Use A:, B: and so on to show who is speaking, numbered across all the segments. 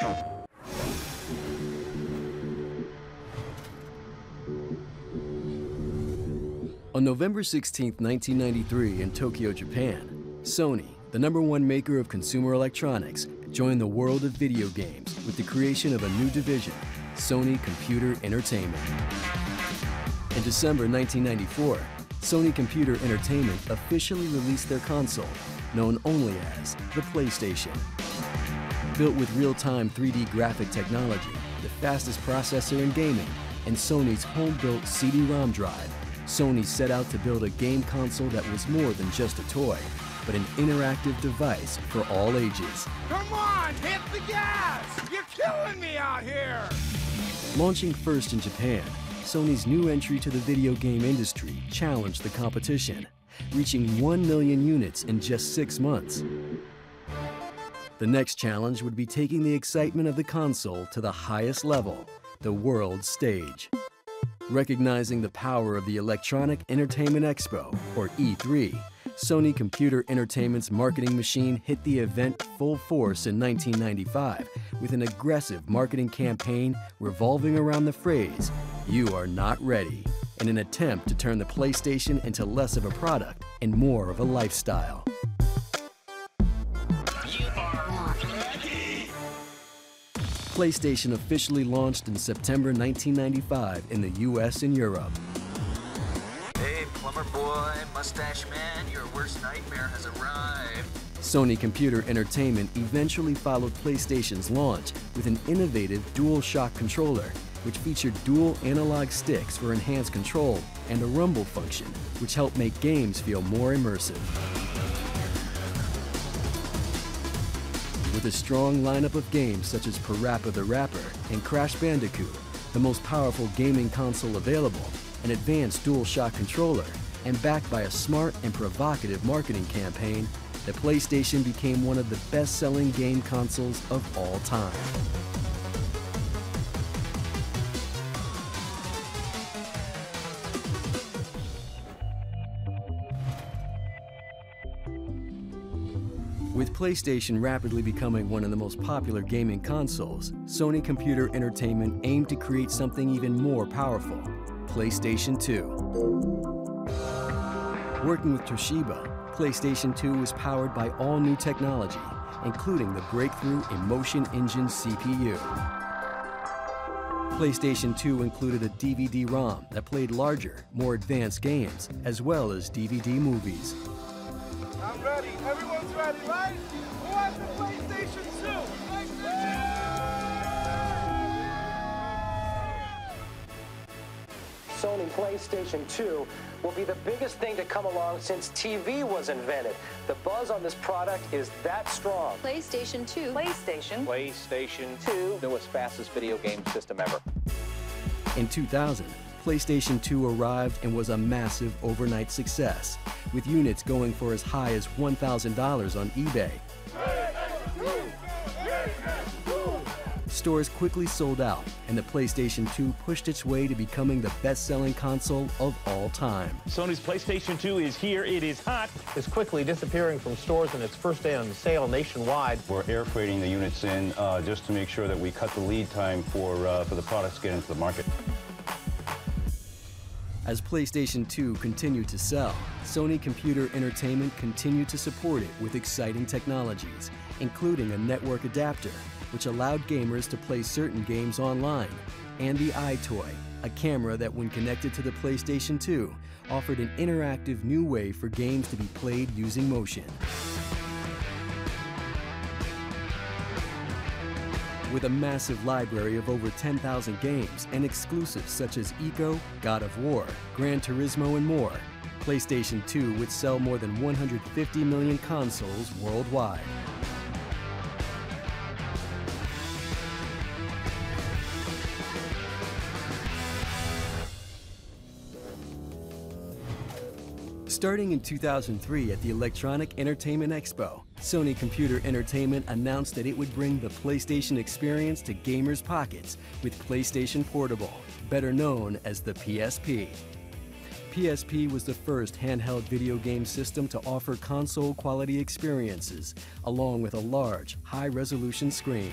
A: On November 16, 1993 in Tokyo, Japan, Sony, the #1 maker of consumer electronics, joined the world of video games with the creation of a new division, Sony Computer Entertainment. In December 1994, Sony Computer Entertainment officially released their console, known only as the PlayStation. Built with real-time 3D graphic technology, the fastest processor in gaming, and Sony's home-built CD-ROM drive, Sony set out to build a game console that was more than just a toy, but an interactive device for all ages.
B: Come on, hit the gas! You're killing me out here!
A: Launching first in Japan, Sony's new entry to the video game industry challenged the competition, reaching 1 million units in just 6 months. The next challenge would be taking the excitement of the console to the highest level, the world stage. Recognizing the power of the Electronic Entertainment Expo, or E3, Sony Computer Entertainment's marketing machine hit the event full force in 1995 with an aggressive marketing campaign revolving around the phrase, "You are not ready," in an attempt to turn the PlayStation into less of a product and more of a lifestyle.
B: You are not ready!
A: PlayStation officially launched in September 1995 in the US and Europe.
C: Hey, plumber boy, mustache man, your worst nightmare has arrived.
A: Sony Computer Entertainment eventually followed PlayStation's launch with an innovative DualShock controller, which featured dual analog sticks for enhanced control and a rumble function, which helped make games feel more immersive. With a strong lineup of games such as Parappa the Rapper and Crash Bandicoot, the most powerful gaming console available, an advanced DualShock controller, and backed by a smart and provocative marketing campaign, the PlayStation became one of the best-selling game consoles of all time. With PlayStation rapidly becoming one of the most popular gaming consoles, Sony Computer Entertainment aimed to create something even more powerful, PlayStation 2. Working with Toshiba, PlayStation 2 was powered by all new technology, including the breakthrough Emotion Engine CPU. PlayStation 2 included a DVD-ROM that played larger, more advanced games, as well as DVD movies.
B: I'm ready. Everyone's ready, right? Who has the PlayStation 2?
D: Sony PlayStation 2 will be the biggest thing to come along since TV was invented. The buzz on this product is that strong.
E: PlayStation 2.
D: PlayStation 2. Newest, fastest video game system ever.
A: In 2000, PlayStation 2 arrived and was a massive overnight success, with units going for as high as $1,000 on eBay. Stores quickly sold out, and the PlayStation 2 pushed its way to becoming the best-selling console of all time.
F: Sony's PlayStation 2 is here. It is hot.
G: It's quickly disappearing from stores in its first day on sale nationwide.
H: We're air freighting the units in just to make sure that we cut the lead time for the products to get into the market.
A: As PlayStation 2 continued to sell, Sony Computer Entertainment continued to support it with exciting technologies, including a network adapter, which allowed gamers to play certain games online, and the iToy, a camera that, when connected to the PlayStation 2, offered an interactive new way for games to be played using motion. With a massive library of over 10,000 games and exclusives such as Eco, God of War, Gran Turismo, and more, PlayStation 2 would sell more than 150 million consoles worldwide. Starting in 2003 at the Electronic Entertainment Expo, Sony Computer Entertainment announced that it would bring the PlayStation experience to gamers' pockets with PlayStation Portable, better known as the PSP. PSP was the first handheld video game system to offer console-quality experiences, along with a large, high-resolution screen.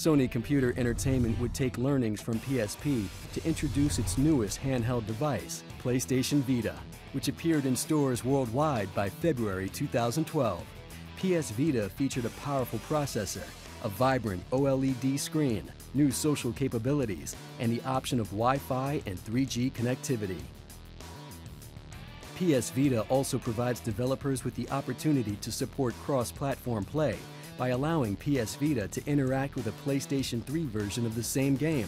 A: Sony Computer Entertainment would take learnings from PSP to introduce its newest handheld device, PlayStation Vita, which appeared in stores worldwide by February 2012. PS Vita featured a powerful processor, a vibrant OLED screen, new social capabilities, and the option of Wi-Fi and 3G connectivity. PS Vita also provides developers with the opportunity to support cross-platform play by allowing PS Vita to interact with a PlayStation 3 version of the same game.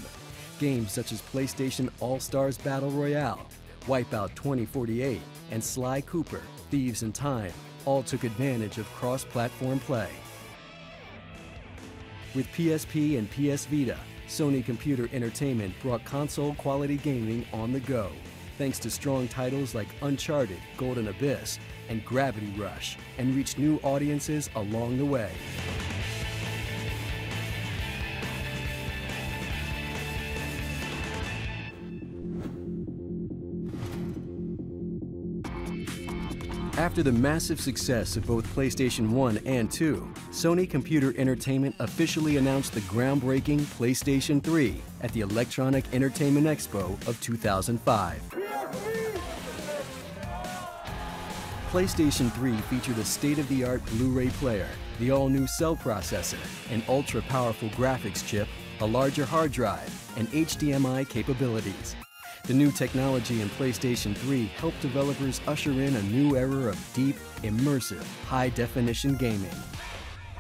A: Games such as PlayStation All-Stars Battle Royale, Wipeout 2048, and Sly Cooper, Thieves in Time all took advantage of cross-platform play. With PSP and PS Vita, Sony Computer Entertainment brought console-quality gaming on the go, thanks to strong titles like Uncharted, Golden Abyss, and Gravity Rush, and reached new audiences along the way. After the massive success of both PlayStation 1 and 2, Sony Computer Entertainment officially announced the groundbreaking PlayStation 3 at the Electronic Entertainment Expo of 2005. PlayStation 3 featured a state-of-the-art Blu-ray player, the all-new cell processor, an ultra-powerful graphics chip, a larger hard drive, and HDMI capabilities. The new technology in PlayStation 3 helped developers usher in a new era of deep, immersive, high-definition gaming.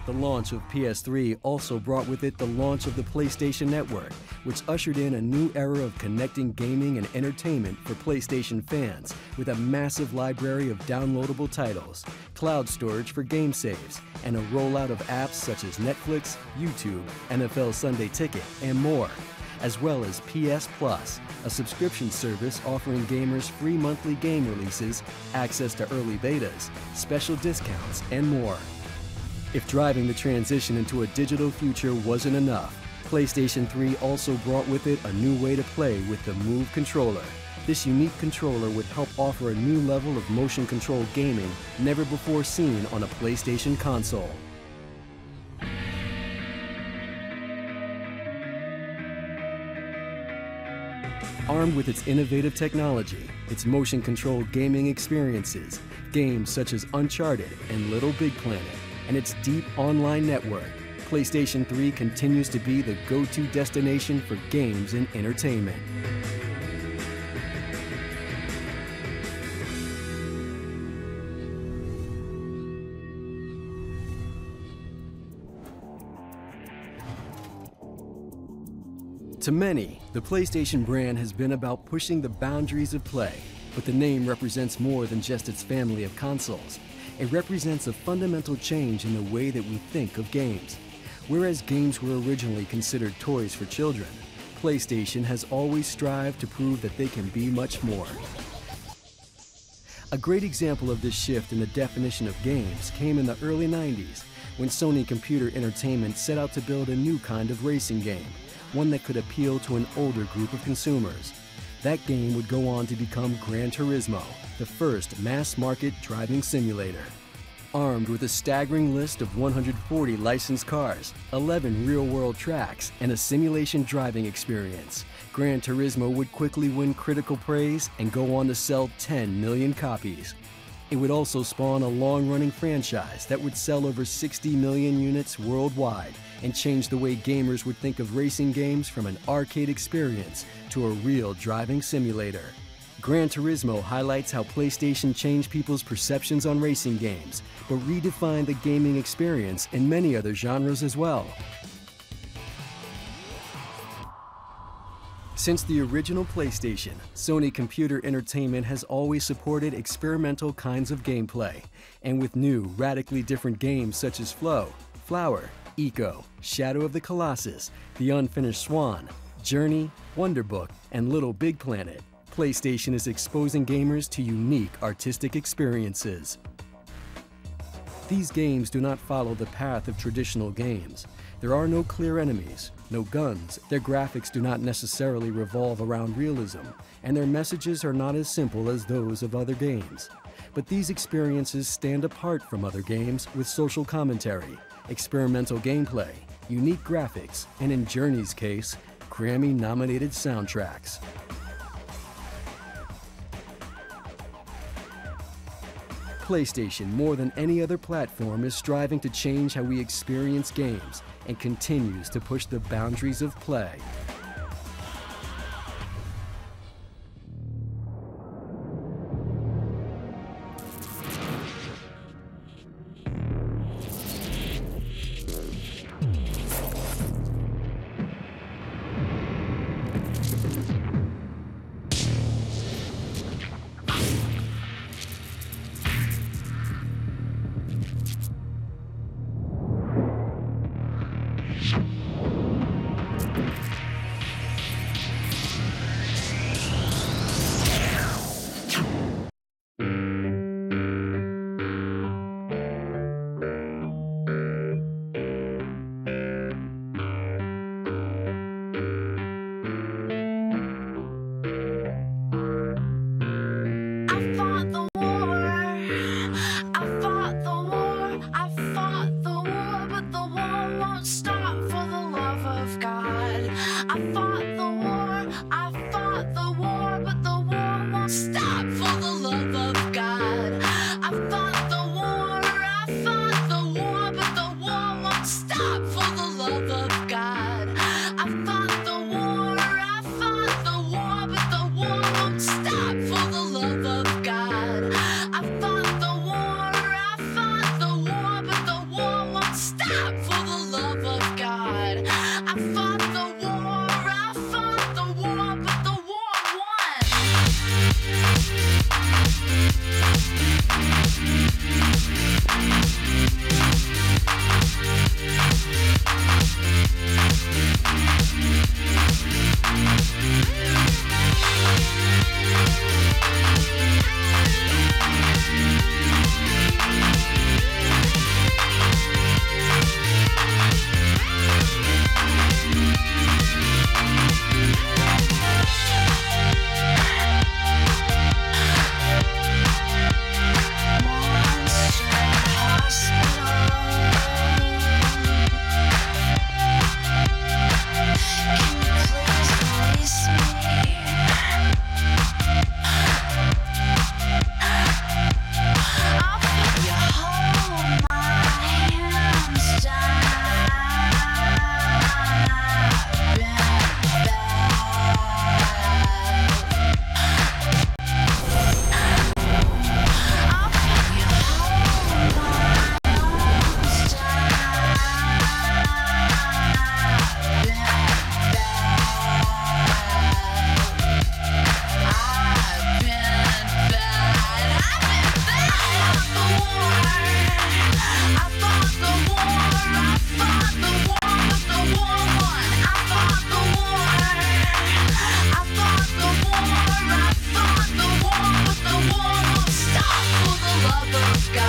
A: The launch of PS3 also brought with it the launch of the PlayStation Network, which ushered in a new era of connecting gaming and entertainment for PlayStation fans with a massive library of downloadable titles, cloud storage for game saves, and a rollout of apps such as Netflix, YouTube, NFL Sunday Ticket, and more, as well as PS Plus, a subscription service offering gamers free monthly game releases, access to early betas, special discounts, and more. If driving the transition into a digital future wasn't enough, PlayStation 3 also brought with it a new way to play with the Move controller. This unique controller would help offer a new level of motion-controlled gaming never before seen on a PlayStation console. Armed with its innovative technology, its motion-controlled gaming experiences, games such as Uncharted and Little Big Planet, and its deep online network, PlayStation 3 continues to be the go-to destination for games and entertainment. To many, the PlayStation brand has been about pushing the boundaries of play, but the name represents more than just its family of consoles. It represents a fundamental change in the way that we think of games. Whereas games were originally considered toys for children, PlayStation has always strived to prove that they can be much more. A great example of this shift in the definition of games came in the early 90s, when Sony Computer Entertainment set out to build a new kind of racing game, one that could appeal to an older group of consumers. That game would go on to become Gran Turismo, the first mass-market driving simulator. Armed with a staggering list of 140 licensed cars, 11 real-world tracks, and a simulation driving experience, Gran Turismo would quickly win critical praise and go on to sell 10 million copies. It would also spawn a long-running franchise that would sell over 60 million units worldwide and change the way gamers would think of racing games from an arcade experience to a real driving simulator. Gran Turismo highlights how PlayStation changed people's perceptions on racing games, but redefined the gaming experience in many other genres as well. Since the original PlayStation, Sony Computer Entertainment has always supported experimental kinds of gameplay, and with new, radically different games such as Flow, Flower, Eco, Shadow of the Colossus, The Unfinished Swan, Journey, Wonderbook, and Little Big Planet, PlayStation is exposing gamers to unique artistic experiences. These games do not follow the path of traditional games. There are no clear enemies, no guns, their graphics do not necessarily revolve around realism, and their messages are not as simple as those of other games. But these experiences stand apart from other games with social commentary, experimental gameplay, unique graphics, and in Journey's case, Grammy-nominated soundtracks. PlayStation, more than any other platform, is striving to change how we experience games and continues to push the boundaries of play.
E: Love of God.